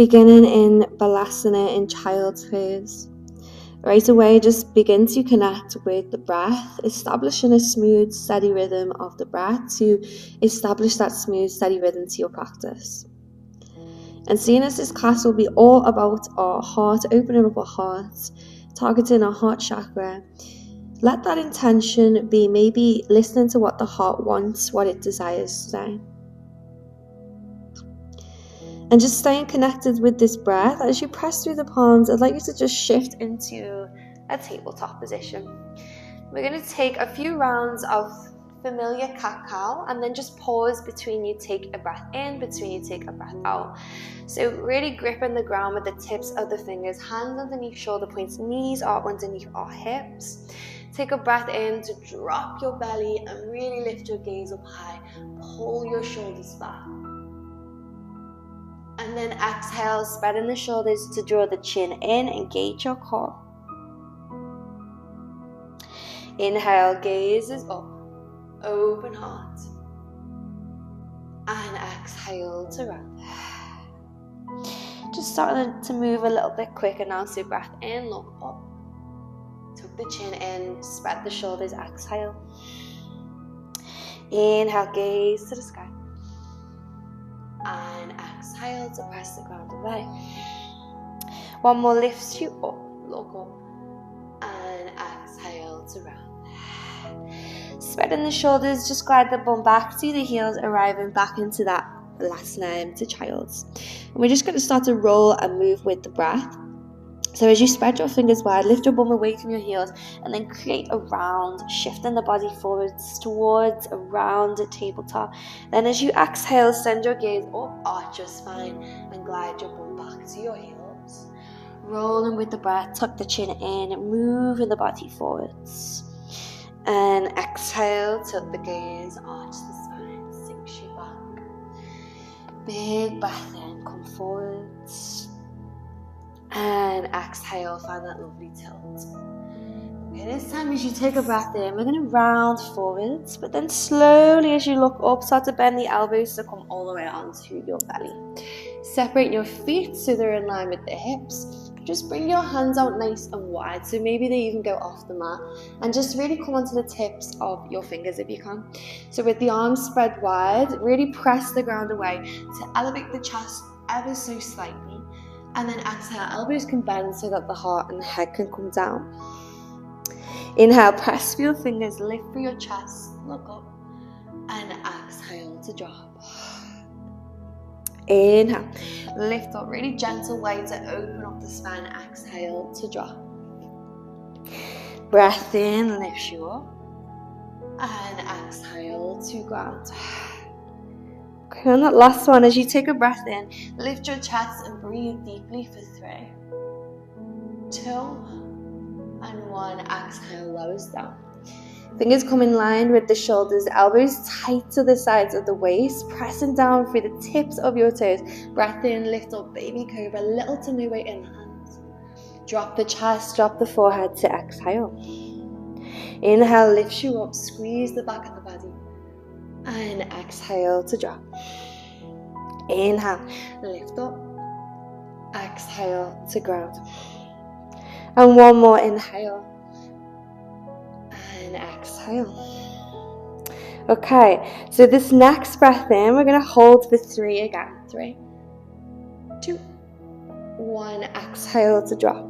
beginning in Balasana in child's pose. Right away, just begin to connect with the breath, establishing a smooth, steady rhythm of the breath to establish that smooth, steady rhythm to your practice. And seeing as this class will be all about our heart, opening up our hearts, targeting our heart chakra, let that intention be maybe listening to what the heart wants, what it desires today. And just staying connected with this breath. As you press through the palms, I'd like you to just shift into a tabletop position. We're going to take a few rounds of familiar cat-cow and then just pause between you take a breath in, between you take a breath out. So really gripping the ground with the tips of the fingers, hands underneath shoulder points, knees are underneath our hips. Take a breath in to drop your belly and really lift your gaze up high. Pull your shoulders back. And then exhale, spreading the shoulders to draw the chin in, engage your core. Inhale, gaze is up, open heart. And exhale to round. Just starting to move a little bit quicker now, so breath in, look up. Tuck the chin in, spread the shoulders, exhale. Inhale, gaze to the sky. And exhale to press the ground away. One more lifts you up, look up, and exhale to round. Spreading the shoulders, just glide the bum back, see the heels arriving back into that Balasana to child's. And we're just going to start to roll and move with the breath. So as you spread your fingers wide, lift your bum away from your heels and then create a round, shifting the body forwards towards a rounded tabletop. Then as you exhale, send your gaze up, arch your spine and glide your bum back to your heels. Rolling with the breath, tuck the chin in, moving the body forwards. And exhale, tuck the gaze, arch the spine, sinks you back. Big breath in, come forwards. And exhale, find that lovely tilt. Okay, this time as you take a breath in, we're going to round forwards, but then slowly as you look up, start to bend the elbows to come all the way onto your belly. Separate your feet so they're in line with the hips. Just bring your hands out nice and wide, so maybe they even go off the mat, and just really come onto the tips of your fingers if you can. So with the arms spread wide, really press the ground away to elevate the chest ever so slightly. And then exhale, elbows can bend so that the heart and the head can come down. Inhale, press for your fingers, lift for your chest, look up, and exhale to drop. Inhale, lift up, really gentle way to open up the spine, exhale to drop. Breath in, lifts you up, and exhale to ground. Okay, on that last one, as you take a breath in, lift your chest and breathe deeply for 3, 2, and 1. Exhale, lowers down. Fingers come in line with the shoulders, elbows tight to the sides of the waist, pressing down through the tips of your toes. Breath in, lift up, baby cobra, little to no weight in the hands. Drop the chest, drop the forehead to exhale. Inhale, lifts you up, squeeze the back of the body. And exhale to drop. Inhale, lift up, exhale to ground. And one more inhale. And exhale. Okay, so this next breath in, we're going to hold for 3 again. 3, 2, 1. Exhale to drop.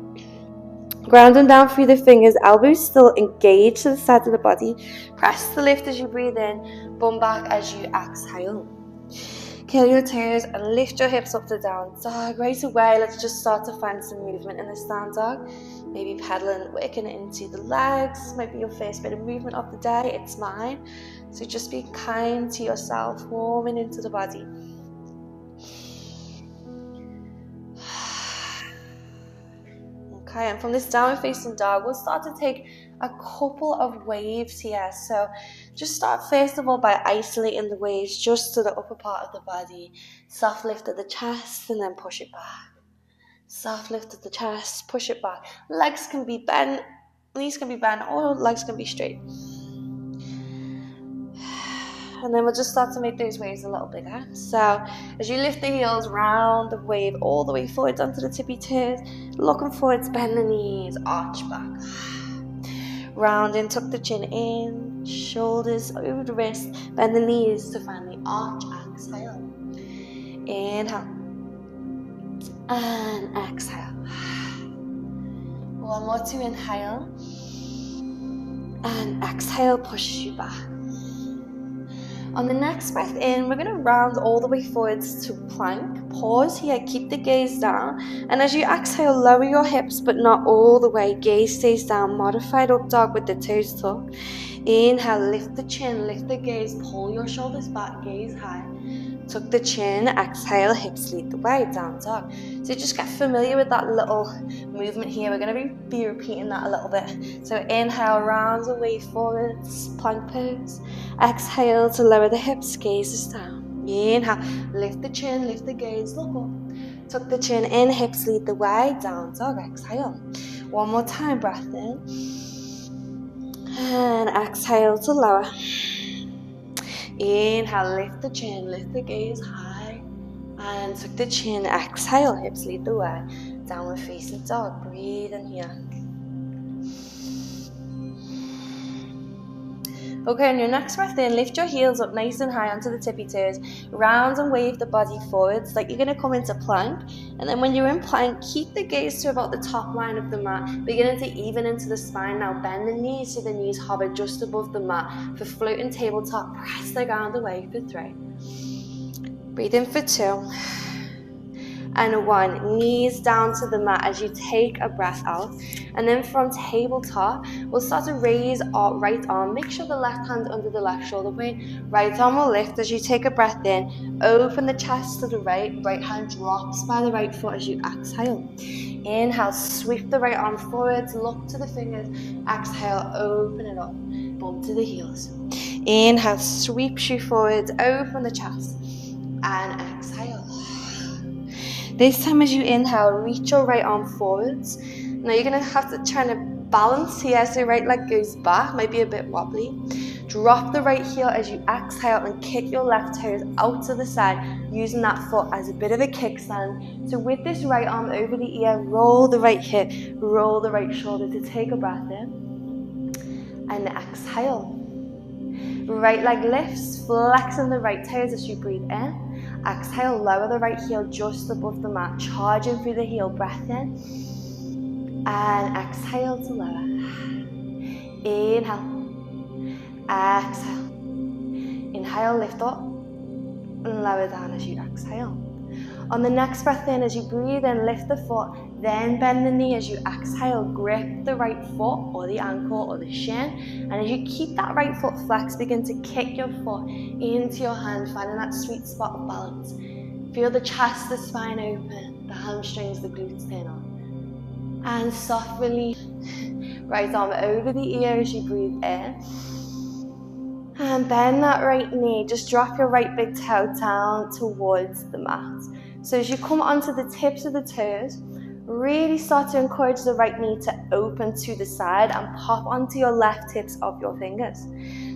Grounding down through the fingers, elbows still engaged to the side of the body. Press the lift as you breathe in, bum back as you exhale. Curl your toes and lift your hips up to down dog. Right away, let's just start to find some movement in this down dog. Maybe pedaling, working it into the legs. Might be your first bit of movement of the day. It's mine. So just be kind to yourself, warming into the body. Okay, and from this downward facing dog, we'll start to take a couple of waves here. So just start first of all by isolating the waves just to the upper part of the body. Soft lift of the chest and then push it back. Soft lift of the chest, push it back. Legs can be bent, knees can be bent, or legs can be straight. And then we'll just start to make those waves a little bigger. So as you lift the heels, round the wave all the way forwards onto the tippy toes, looking forwards, bend the knees, arch back. Round in, tuck the chin in, shoulders over the wrist, bend the knees to finally arch, exhale. Inhale. And exhale. One more to inhale. And exhale, push you back. On the next breath in, we're going to round all the way forwards to plank. Pause here, keep the gaze down. And as you exhale, lower your hips, but not all the way. Gaze stays down, modified up dog with the toes tucked. Inhale, lift the chin, lift the gaze, pull your shoulders back, gaze high. Tuck the chin, exhale, hips lead the way, down dog. So just get familiar with that little movement here. We're going to be repeating that a little bit. So inhale, round the way forwards, plank pose. Exhale to lower the hips, gaze is down. Inhale, lift the chin, lift the gaze, look up. Tuck the chin in, hips lead the way, down dog, exhale. One more time, breath in. And exhale to lower. Inhale, lift the chin, lift the gaze high. And tuck the chin, exhale, hips lead the way. Downward facing dog, breathe in here. Okay, on your next breath in, lift your heels up nice and high onto the tippy toes. Round and wave the body forwards like you're going to come into plank. And then when you're in plank, keep the gaze to about the top line of the mat. Beginning to even into the spine. Now bend the knees so the knees hover just above the mat. For floating tabletop, press the ground away for 3. Breathe in for 2. And 1, knees down to the mat as you take a breath out. And then from tabletop, we'll start to raise our right arm. Make sure the left hand under the left shoulder blade. Right arm will lift as you take a breath in. Open the chest to the right. Right hand drops by the right foot as you exhale. Inhale, sweep the right arm forwards. Look to the fingers. Exhale, open it up. Bump to the heels. Inhale, sweeps you forwards. Open the chest. And exhale. This time as you inhale, reach your right arm forwards. Now you're going to have to try to balance here, so right leg goes back, might be a bit wobbly. Drop the right heel as you exhale and kick your left toes out to the side, using that foot as a bit of a kickstand. So with this right arm over the ear, roll the right hip, roll the right shoulder to take a breath in. And exhale. Right leg lifts, flexing the right toes as you breathe in. Exhale, lower the right heel just above the mat, charging through the heel, breath in. And exhale to lower. Inhale. Exhale. Inhale, lift up. And lower down as you exhale. On the next breath in, as you breathe in, lift the foot, then bend the knee as you exhale, grip the right foot or the ankle or the shin. And as you keep that right foot flexed, begin to kick your foot into your hand, finding that sweet spot of balance. Feel the chest, the spine open, the hamstrings, the glutes turn on. And soft release. Right arm over the ear as you breathe in. And bend that right knee. Just drop your right big toe down towards the mat. So as you come onto the tips of the toes, really start to encourage the right knee to open to the side and pop onto your left tips of your fingers.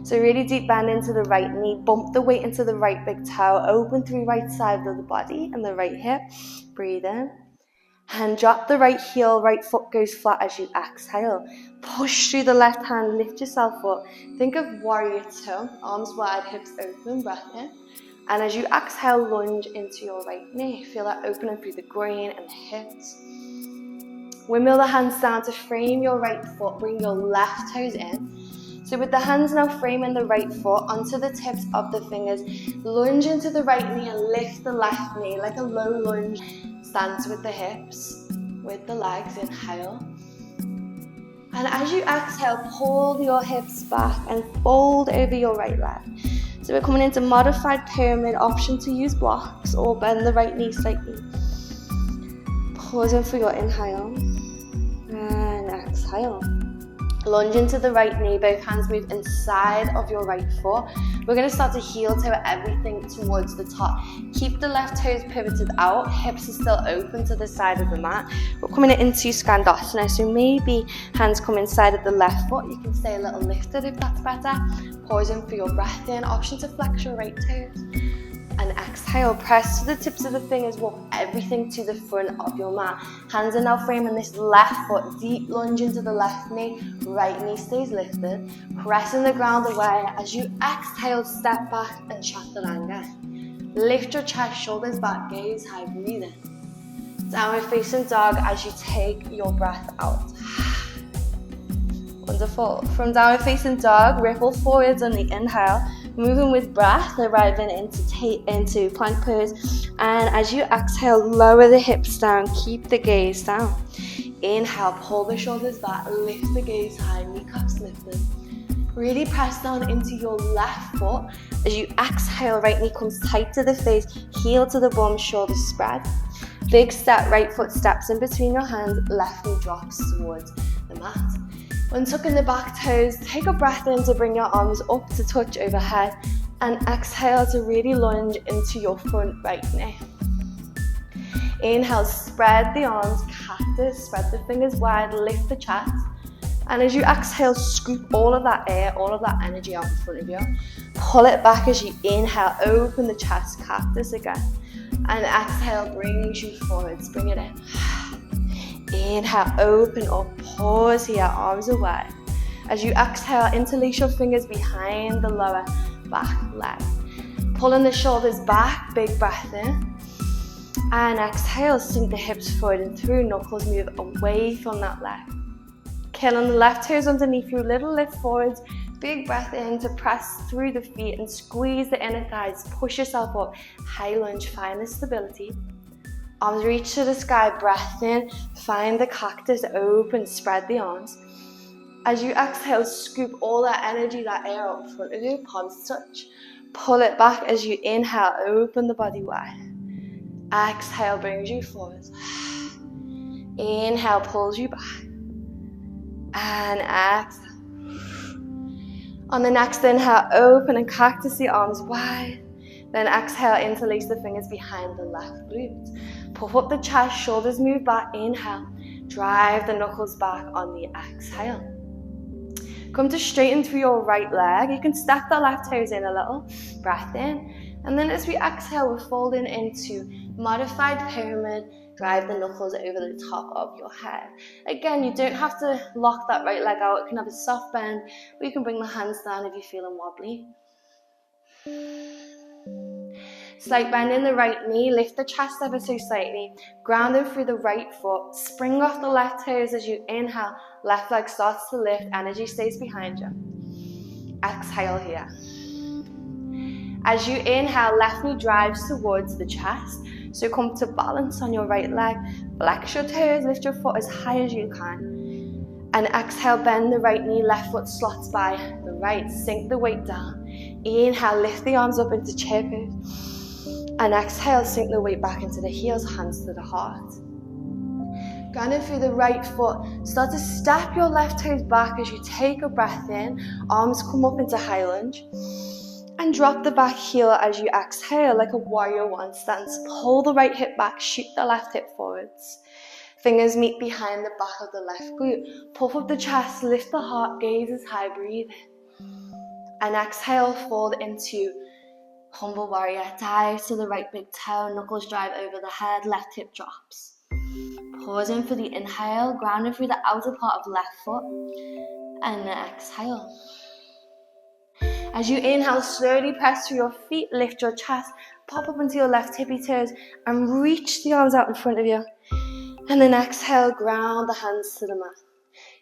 So really deep bend into the right knee, bump the weight into the right big toe, open through right side of the body and the right hip. Breathe in. And drop the right heel, right foot goes flat as you exhale. Push through the left hand, lift yourself up. Think of warrior 2, arms wide, hips open, breath in. And as you exhale, lunge into your right knee. Feel that opening through the groin and the hips. Windmill the hands down to frame your right foot, bring your left toes in. So with the hands now framing the right foot onto the tips of the fingers, lunge into the right knee and lift the left knee like a low lunge. Stance with the hips, with the legs, inhale. And as you exhale, pull your hips back and fold over your right leg. So we're coming into modified pyramid, option to use blocks or bend the right knee slightly. Pausing for your inhale and exhale. Lunge into the right knee, both hands move inside of your right foot. We're going to start to heel toe everything towards the top. Keep the left toes pivoted out, hips are still open to the side of the mat. We're coming into Skandasana, so maybe hands come inside of the left foot. You can stay a little lifted if that's better. Pausing for your breath in, option to flex your right toes. And exhale, press to the tips of the fingers, walk everything to the front of your mat. Hands are now framing this left foot, deep lunge into the left knee, right knee stays lifted. Pressing the ground away. As you exhale, step back and chaturanga. Lift your chest, shoulders back, gaze high, breathe in. Downward facing dog as you take your breath out. Wonderful. From downward facing dog, ripple forwards on the inhale. Moving with breath, arriving into plank pose. And as you exhale, lower the hips down, keep the gaze down. Inhale, pull the shoulders back, lift the gaze high, kneecaps lifted. Really press down into your left foot. As you exhale, right knee comes tight to the face, heel to the bum, shoulders spread. Big step, right foot steps in between your hands, left knee drops towards the mat. When tucking the back toes, take a breath in to bring your arms up to touch overhead and exhale to really lunge into your front right knee. Inhale, spread the arms, cactus, spread the fingers wide, lift the chest. And as you exhale, scoop all of that air, all of that energy out in front of you. Pull it back as you inhale, open the chest, cactus again. And exhale brings you forwards, bring it in. Inhale, open up, pause here, arms away. As you exhale, interlace your fingers behind the lower back leg. Pulling the shoulders back, big breath in. And exhale, sink the hips forward and through, knuckles move away from that leg. Killing the left toes underneath you, little lift forwards, big breath in to press through the feet and squeeze the inner thighs, push yourself up, high lunge, find the stability. Arms reach to the sky, breath in, find the cactus, open, spread the arms. As you exhale, scoop all that energy, that air up in front of you, palms touch. Pull it back as you inhale, open the body wide. Exhale brings you forward. Inhale pulls you back. And exhale. On the next inhale, open and cactus the arms wide. Then exhale, interlace the fingers behind the left glute. Puff up the chest, shoulders move back, inhale. Drive the knuckles back on the exhale. Come to straighten through your right leg. You can step the left toes in a little, breath in. And then as we exhale, we're folding into modified pyramid. Drive the knuckles over the top of your head. Again, you don't have to lock that right leg out. It can have a soft bend, or you can bring the hands down if you're feeling wobbly. Slight bend in the right knee, lift the chest ever so slightly, grounding through the right foot, spring off the left toes as you inhale, left leg starts to lift, energy stays behind you. Exhale here. As you inhale, left knee drives towards the chest, so come to balance on your right leg, flex your toes, lift your foot as high as you can, and exhale, bend the right knee, left foot slots by the right, sink the weight down. Inhale, lift the arms up into chair pose. And exhale, sink the weight back into the heels, hands to the heart. Grounding through the right foot, start to step your left toes back as you take a breath in, arms come up into high lunge. And drop the back heel as you exhale like a warrior one stance. Pull the right hip back, shoot the left hip forwards. Fingers meet behind the back of the left glute. Puff up the chest, lift the heart, gaze as high, breathe in. And exhale, fold into humble warrior, dive to the right big toe, knuckles drive over the head, left hip drops. Pausing for the inhale, grounding through the outer part of left foot, and then exhale. As you inhale, slowly press through your feet, lift your chest, pop up into your left tippy toes, and reach the arms out in front of you. And then exhale, ground the hands to the mat.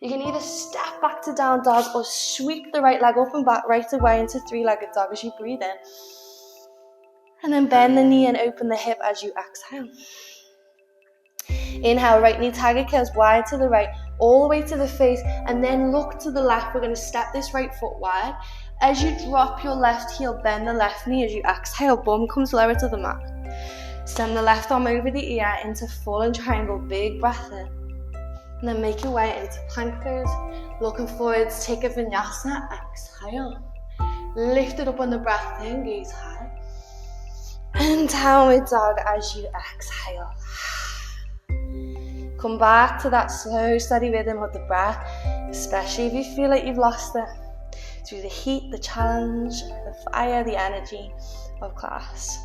You can either step back to down dog or sweep the right leg up and back right away into three-legged dog as you breathe in. And then bend the knee and open the hip as you exhale. Inhale, right knee tiger curls wide to the right, all the way to the face, and then look to the left. We're going to step this right foot wide. As you drop your left heel, bend the left knee. As you exhale, bum comes lower to the mat. Stem the left arm over the ear into fallen triangle, big breath in. And then make your way into plank pose. Looking forwards, take a vinyasa, exhale. Lift it up on the breath in, gaze high. And downward dog as you exhale. Come back to that slow, steady rhythm of the breath, especially if you feel like you've lost it. through the heat, the challenge, the fire, the energy of class.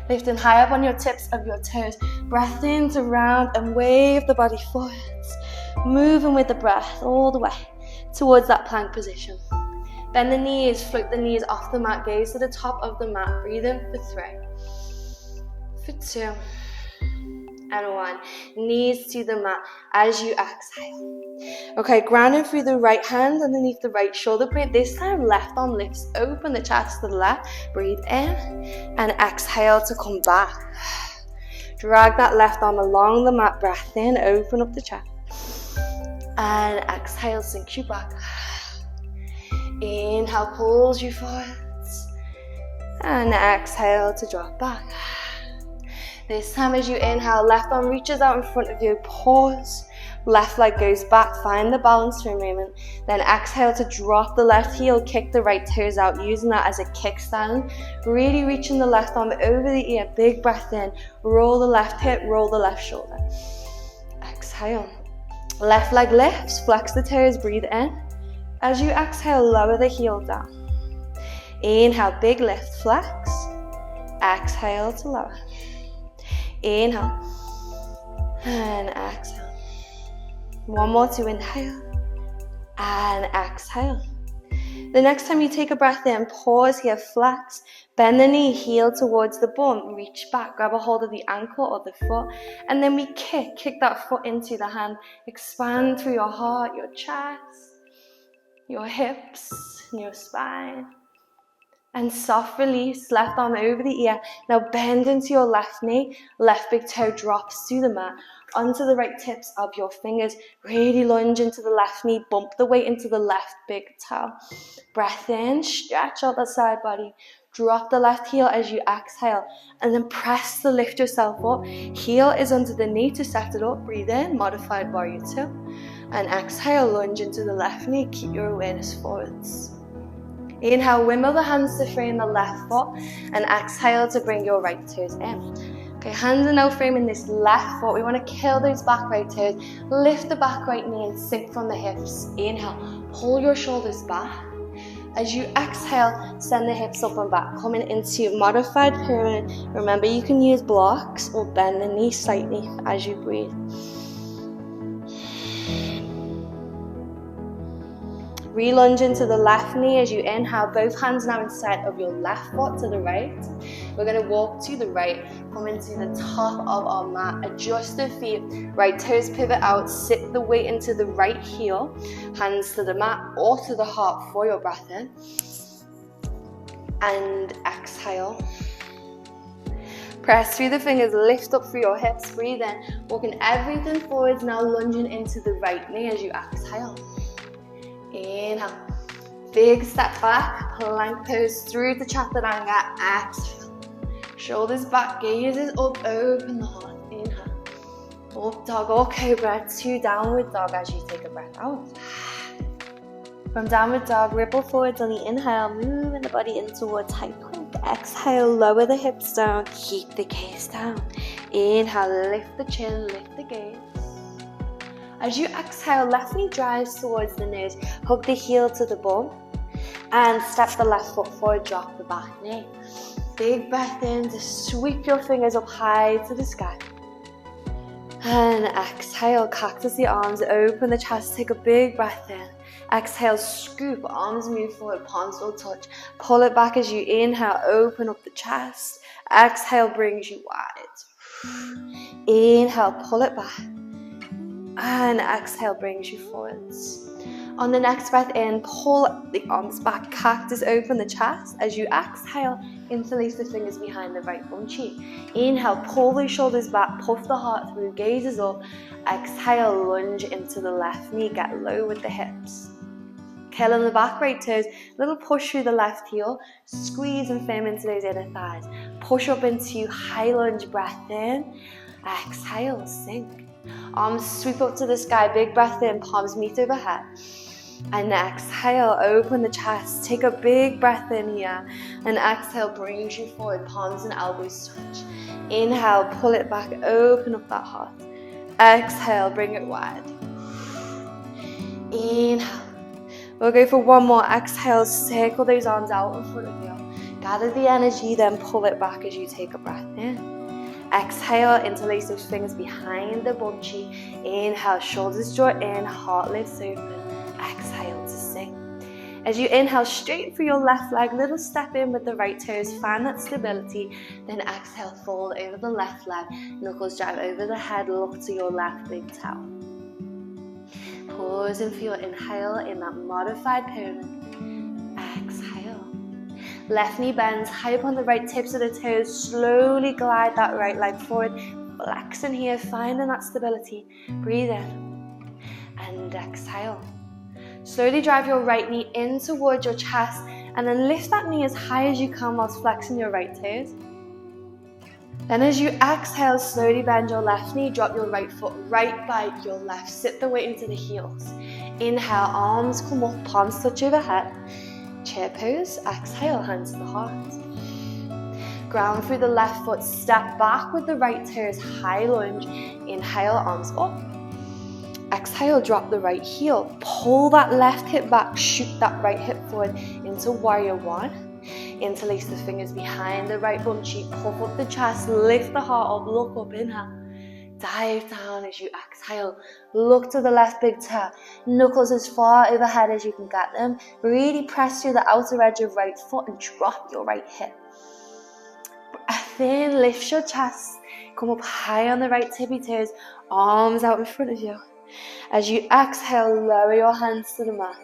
Lifting high up on your tips of your toes. Breath in to round and wave the body forwards. Moving with the breath all the way towards that plank position. Bend the knees, float the knees off the mat, gaze to the top of the mat. Breathe in for 3, for 2, and 1. Knees to the mat as you exhale. Okay, grounding through the right hand underneath the right shoulder blade. This time, left arm lifts open the chest to the left. Breathe in and exhale to come back. Drag that left arm along the mat. Breath in, open up the chest. And exhale, sink you back. Inhale, pulls you forwards. And exhale to drop back. This time as you inhale, left arm reaches out in front of you. Pause. Left leg goes back. Find the balance for a moment. Then exhale to drop the left heel. Kick the right toes out, using that as a kickstand. Really reaching the left arm over the ear. Big breath in. Roll the left hip. Roll the left shoulder. Exhale. Left leg lifts. Flex the toes. Breathe in. As you exhale, lower the heel down. Inhale, big lift, flex. Exhale to lower. Inhale. And exhale. One more to inhale. And exhale. The next time you take a breath in, pause here, flex. Bend the knee, heel towards the bum. Reach back, grab a hold of the ankle or the foot. And then we kick that foot into the hand. Expand through your heart, your chest, your hips, and your spine. And soft release, left arm over the ear. Now bend into your left knee, left big toe drops to the mat, onto the right tips of your fingers. Really lunge into the left knee, bump the weight into the left big toe. Breath in, stretch out that side body. Drop the left heel as you exhale, and then press to lift yourself up. Heel is under the knee to set it up. Breathe in, modified warrior 2. And exhale, lunge into the left knee. Keep your awareness forwards. Inhale, wimble the hands to frame the left foot, and exhale to bring your right toes in. Okay, hands are now framing this left foot. We want to kill those back right toes. Lift the back right knee and sink from the hips. Inhale, pull your shoulders back. As you exhale, send the hips up and back, coming into modified pyramid. Remember, you can use blocks or bend the knee slightly as you breathe. Re-lunge into the left knee as you inhale, both hands now inside of your left foot to the right. We're going to walk to the right, come into the top of our mat, adjust the feet, right toes pivot out, sit the weight into the right heel, hands to the mat or to the heart for your breath in. And exhale. Press through the fingers, lift up through your hips, breathe in, walking everything forwards, now lunging into the right knee as you exhale. Inhale, big step back, plank pose through the chaturanga. Exhale, shoulders back, gazes up, open the heart. Inhale, up dog or cobra to downward dog as you take a breath out. From downward dog, ripple forwards on the inhale, moving the body in towards high plank. Exhale, lower the hips down, keep the gaze down. Inhale, lift the chin, lift the gaze. As you exhale, left knee drives towards the nose, hug the heel to the bum, and step the left foot forward, drop the back knee. Big breath in to sweep your fingers up high to the sky. And exhale, cactus the arms, open the chest, take a big breath in. Exhale, scoop, arms move forward, palms will touch. Pull it back as you inhale, open up the chest. Exhale brings you wide. Inhale, pull it back. And exhale brings you forwards. On the next breath in, pull the arms back, cactus open the chest. As you exhale, interlace the fingers behind the right bum cheek. Inhale, pull the shoulders back, puff the heart through, gazes up. Exhale, lunge into the left knee, get low with the hips. Killing the back right toes, little push through the left heel, squeeze and firm into those inner thighs. Push up into high lunge, breath in. Exhale, sink. Arms sweep up to the sky, big breath in, palms meet overhead. And exhale, open the chest, take a big breath in here. And exhale brings you forward, palms and elbows touch. Inhale, pull it back, open up that heart. Exhale, bring it wide. Inhale. We'll go for one more. Exhale, circle those arms out in front of you. Gather the energy, then pull it back as you take a breath in. Exhale, interlace those fingers behind the bum cheek. Inhale, shoulders draw in, heart lifts open. Exhale to sink. As you inhale, straighten through your left leg, little step in with the right toes, find that stability. Then exhale, fold over the left leg, knuckles drive over the head, look to your left big toe. Pausing for your inhale in that modified pyramid. Exhale. Left knee bends high up on the right tips of the toes. Slowly glide that right leg forward. Flexing here, finding that stability. Breathe in and exhale. Slowly drive your right knee in towards your chest and then lift that knee as high as you can whilst flexing your right toes. Then as you exhale, slowly bend your left knee, drop your right foot right by your left. Sit the weight into the heels. Inhale, arms come up, palms touch overhead. Chair pose, exhale, hands to the heart. Ground through the left foot, step back with the right toes, high lunge. Inhale, arms up. Exhale, drop the right heel. Pull that left hip back, shoot that right hip forward into warrior one. Interlace the fingers behind the right bum cheek, puff up the chest, lift the heart up, look up, inhale. Dive down as you exhale, look to the left big toe, knuckles as far overhead as you can get them. Really press through the outer edge of right foot and drop your right hip. Breath in, lift your chest, come up high on the right tippy toes, arms out in front of you. As you exhale, lower your hands to the mat.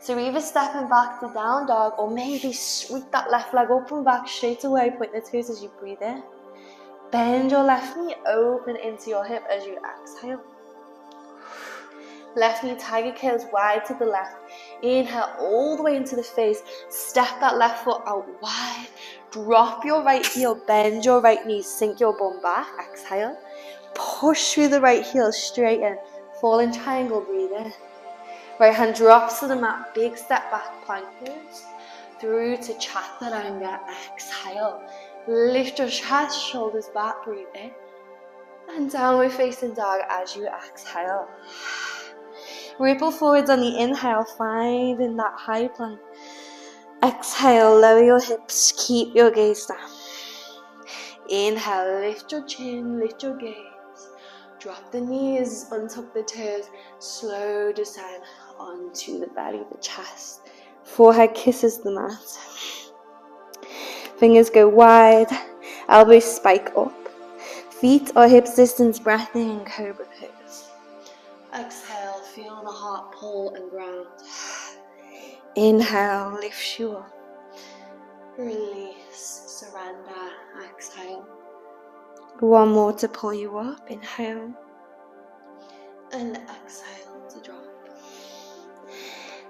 So either stepping back to down dog or maybe sweep that left leg up and back straight away, point the toes as you breathe in. Bend your left knee open into your hip as you exhale. Left knee tiger curls wide to the left. Inhale all the way into the face. Step that left foot out wide. Drop your right heel, bend your right knee, sink your bum back. Exhale. Push through the right heel, straighten. Falling triangle, breathe in. Right hand drops to the mat, big step back, plank pose. Through to Chakra. Exhale. Lift your chest, shoulders back, breathe in. And downward facing dog as you exhale. Ripple forwards on the inhale, finding that high plank. Exhale, lower your hips, keep your gaze down. Inhale, lift your chin, lift your gaze. Drop the knees, untuck the toes, slow descent onto the belly, the chest. Forehead kisses the mat. Fingers go wide, elbows spike up. Feet or hips distance, breath in, cobra pose. Exhale, feel the heart pull and ground. Inhale, lift you up. Release, surrender, exhale. One more to pull you up, inhale. And exhale to drop.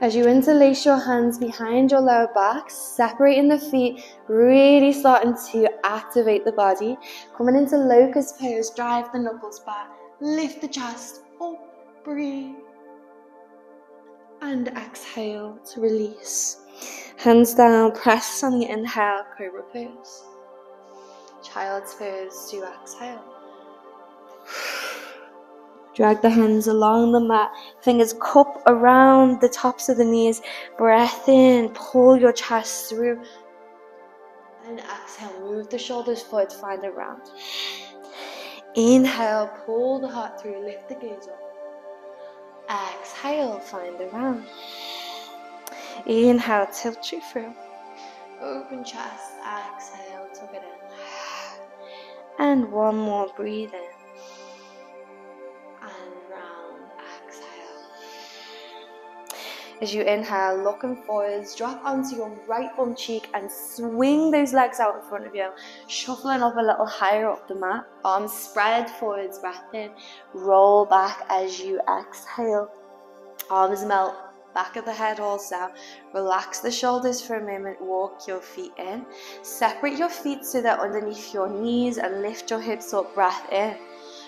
As you interlace your hands behind your lower back, separating the feet, really starting to activate the body. Coming into locust pose, drive the knuckles back, lift the chest, up, breathe. And exhale to release. Hands down, press on the inhale, cobra pose. Child's pose to exhale. Drag the hands along the mat, fingers cup around the tops of the knees. Breath in, pull your chest through. And exhale, move the shoulders forward, find a round. Inhale, pull the heart through, lift the gaze up. Exhale, find a round. Inhale, tilt you through. Open chest, exhale, tuck it in. And one more, breathe in. As you inhale, looking forwards, drop onto your right bum cheek and swing those legs out in front of you, shuffling up a little higher up the mat. Arms spread forwards, breath in, roll back as you exhale. Arms melt, back of the head also. Relax the shoulders for a moment, walk your feet in. Separate your feet so they're underneath your knees and lift your hips up, breath in.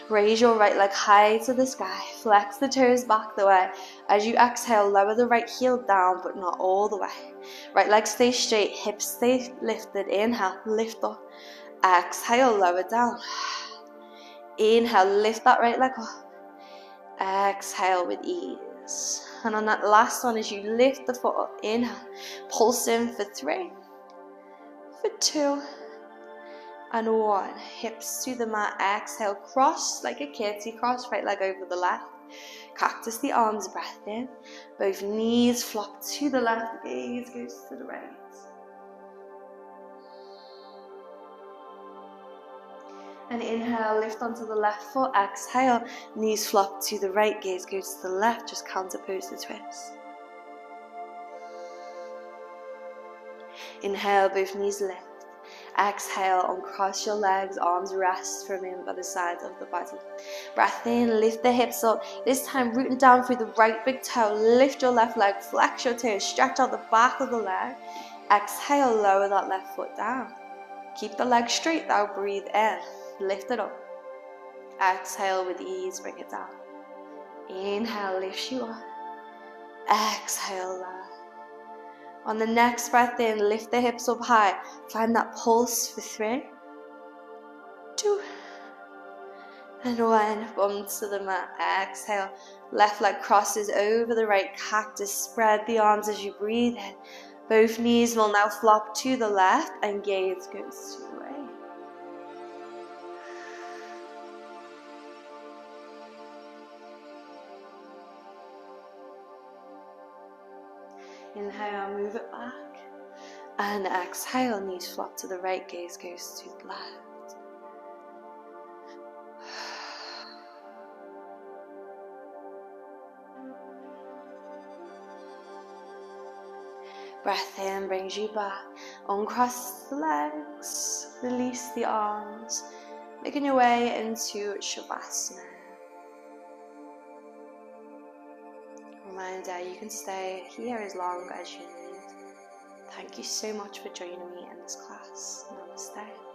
Raise your right leg high to the sky, flex the toes back the way. As you exhale, lower the right heel down, but not all the way. Right leg stay straight, hips stay lifted. Inhale, lift up. Exhale, lower down. Inhale, lift that right leg up. Exhale with ease. knees. And on that last one, as you lift the foot up, inhale, pulse in for 3, for 2, and 1. Hips to the mat, exhale, cross like a curtsy, cross right leg over the left. Cactus the arms, breath in. Both knees flop to the left, gaze goes to the right. And inhale, lift onto the left foot, exhale, knees flop to the right, gaze goes to the left, just counterpose the twist. Inhale, both knees lift. Exhale, uncross your legs, arms rest for a moment by the sides of the body. Breath in, lift the hips up, this time rooting down through the right big toe, lift your left leg, flex your toes, stretch out the back of the leg. Exhale, lower that left foot down. Keep the leg straight though, breathe in, lift it up. Exhale with ease, bring it down. Inhale, lift you up. Exhale, lower. On the next breath in, lift the hips up high. Find that pulse for 3, 2, and 1. Bum to the mat. Exhale. Left leg crosses over the right. Cactus. Spread the arms as you breathe in. Both knees will now flop to the left and gaze goes to the right. Inhale, move it back. And exhale, knees flop to the right, gaze goes to the left. Breath in brings you back. Uncross the legs, release the arms, making your way into Shavasana. Reminder, you can stay here as long as you need. Thank you so much for joining me in this class. Namaste.